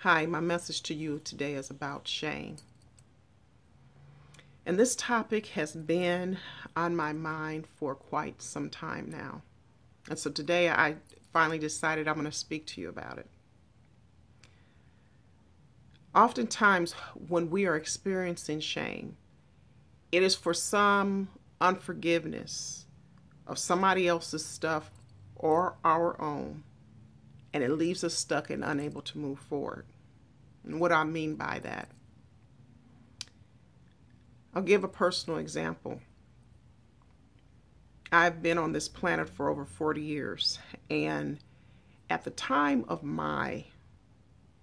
Hi, my message to you today is about shame. And this topic has been on my mind for quite some time now. And so today I finally decided I'm going to speak to you about it. Oftentimes, when we are experiencing shame, it is for some unforgiveness of somebody else's stuff or our own, and it leaves us stuck and unable to move forward. And what I mean by that, I'll give a personal example. I've been on this planet for over 40 years, and at the time of my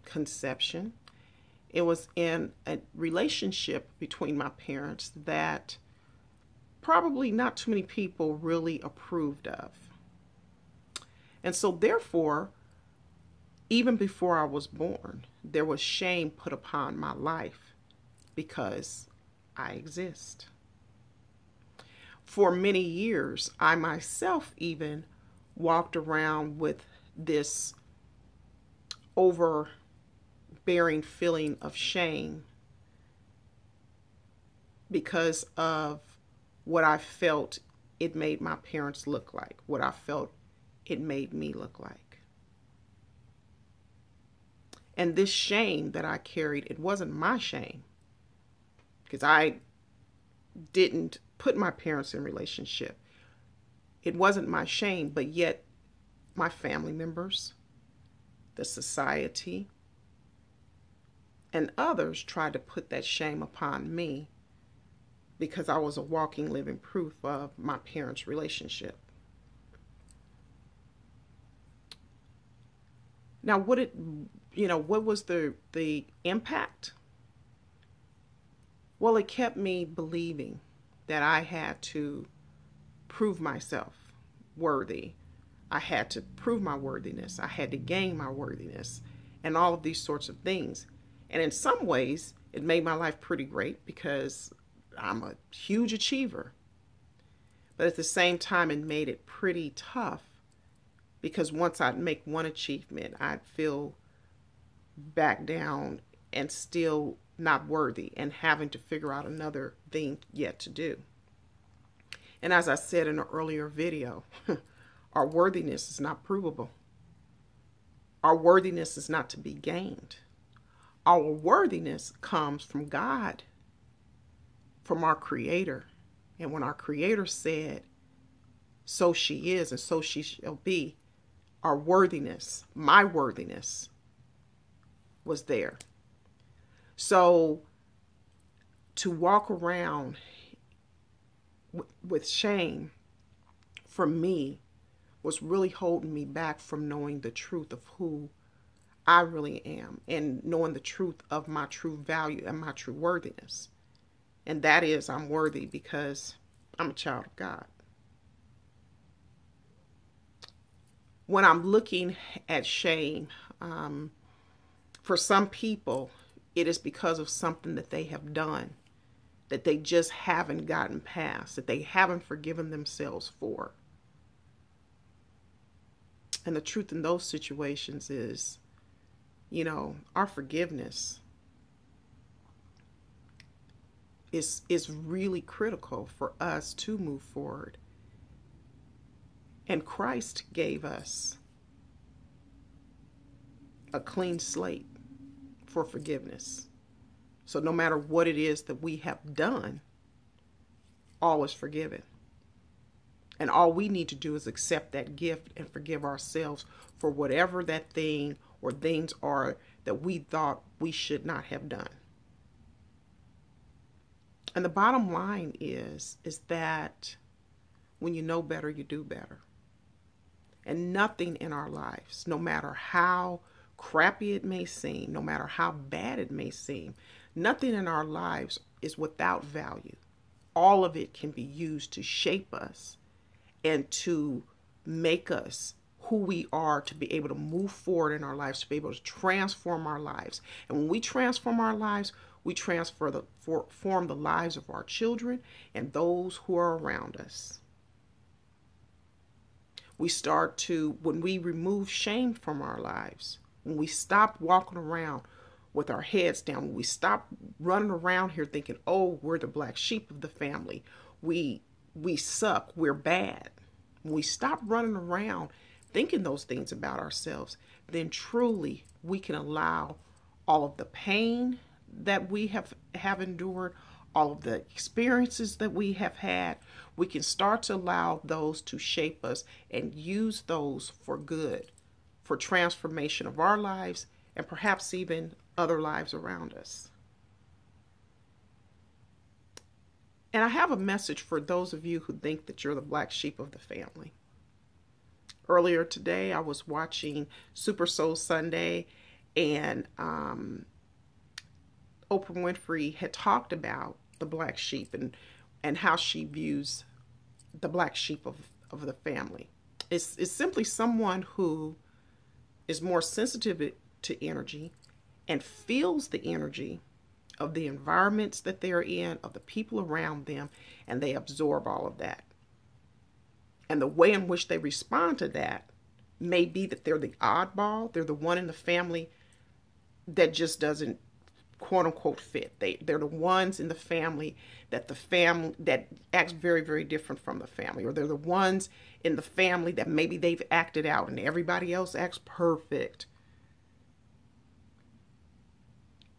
conception, it was in a relationship between my parents that probably not too many people really approved of. And so therefore, even before I was born, there was shame put upon my life because I exist. For many years, I myself even walked around with this overbearing feeling of shame because of what I felt it made my parents look like, what I felt it made me look like. And this shame that I carried, it wasn't my shame, because I didn't put my parents in relationship. It wasn't my shame, but yet my family members, the society, and others tried to put that shame upon me because I was a walking, living proof of my parents' relationship. Now, what was the impact? Well, it kept me believing that I had to prove myself worthy. I had to prove my worthiness. I had to gain my worthiness and all of these sorts of things. And in some ways, it made my life pretty great because I'm a huge achiever. But at the same time, it made it pretty tough because once I'd make one achievement, I'd feel back down and still not worthy and having to figure out another thing yet to do. And as I said in an earlier video, our worthiness is not provable. Our worthiness is not to be gained. Our worthiness comes from God, from our Creator. And when our Creator said, "So she is and so she shall be," our worthiness, my worthiness, was there. So to walk around with shame for me was really holding me back from knowing the truth of who I really am and knowing the truth of my true value and my true worthiness. And that is, I'm worthy because I'm a child of God. When I'm looking at shame, for some people, it is because of something that they have done that they just haven't gotten past, that they haven't forgiven themselves for. And the truth in those situations is, our forgiveness is really critical for us to move forward. And Christ gave us a clean slate for forgiveness. So no matter what it is that we have done, all is forgiven. And all we need to do is accept that gift and forgive ourselves for whatever that thing or things are that we thought we should not have done. And the bottom line is that when you know better, you do better. And nothing in our lives, no matter how crappy it may seem, no matter how bad it may seem, nothing in our lives is without value. All of it can be used to shape us and to make us who we are, to be able to move forward in our lives, to be able to transform our lives. And when we transform our lives, we form the lives of our children and those who are around us. We start to, when we remove shame from our lives, when we stop walking around with our heads down, when we stop running around here thinking, oh, we're the black sheep of the family, we suck, we're bad. When we stop running around thinking those things about ourselves, then truly we can allow all of the pain that we have endured, all of the experiences that we have had, we can start to allow those to shape us and use those for good, for transformation of our lives and perhaps even other lives around us. And I have a message for those of you who think that you're the black sheep of the family. Earlier today, I was watching Super Soul Sunday, and Oprah Winfrey had talked about the black sheep and how she views the black sheep of the family. It's simply someone who is more sensitive to energy and feels the energy of the environments that they're in, of the people around them, and they absorb all of that. And the way in which they respond to that may be that they're the oddball, they're the one in the family that just doesn't quote unquote fit. They're the ones in the family that acts very, very different from the family, or they're the ones in the family that maybe they've acted out and everybody else acts perfect.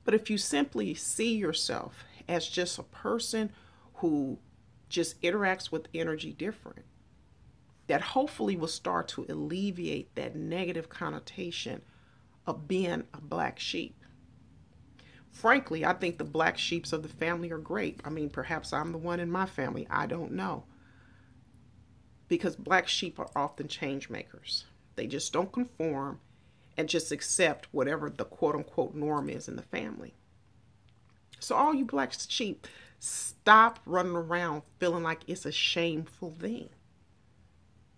But if you simply see yourself as just a person who just interacts with energy different, that hopefully will start to alleviate that negative connotation of being a black sheep. Frankly, I think the black sheeps of the family are great. I mean, perhaps I'm the one in my family. I don't know. Because black sheep are often change makers. They just don't conform and just accept whatever the quote unquote norm is in the family. So all you black sheep, stop running around feeling like it's a shameful thing.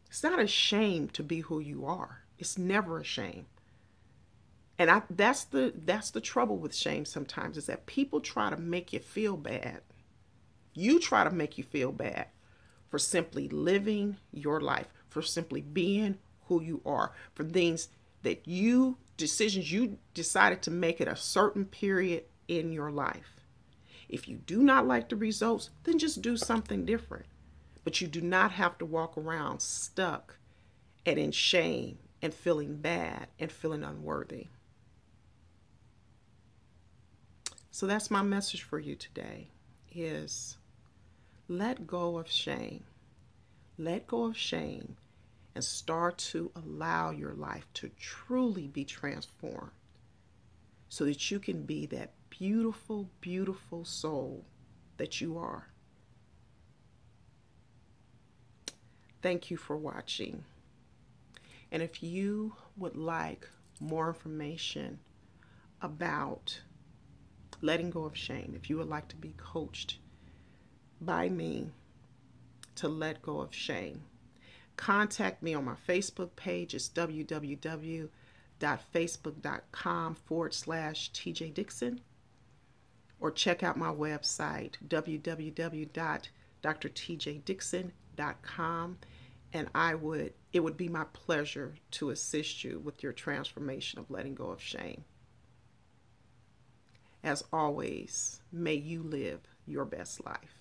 It's not a shame to be who you are. It's never a shame. And that's the trouble with shame sometimes, is that people try to make you feel bad. You try to make you feel bad for simply living your life, for simply being who you are, for things that decisions you decided to make at a certain period in your life. If you do not like the results, then just do something different. But you do not have to walk around stuck and in shame and feeling bad and feeling unworthy. So that's my message for you today, is let go of shame. Let go of shame and start to allow your life to truly be transformed so that you can be that beautiful, beautiful soul that you are. Thank you for watching. And if you would like more information about letting go of shame, if you would like to be coached by me to let go of shame, contact me on my Facebook page. It's www.facebook.com/TJ Dixon, or check out my website, www.drtjdixon.com, and it would be my pleasure to assist you with your transformation of letting go of shame. As always, may you live your best life.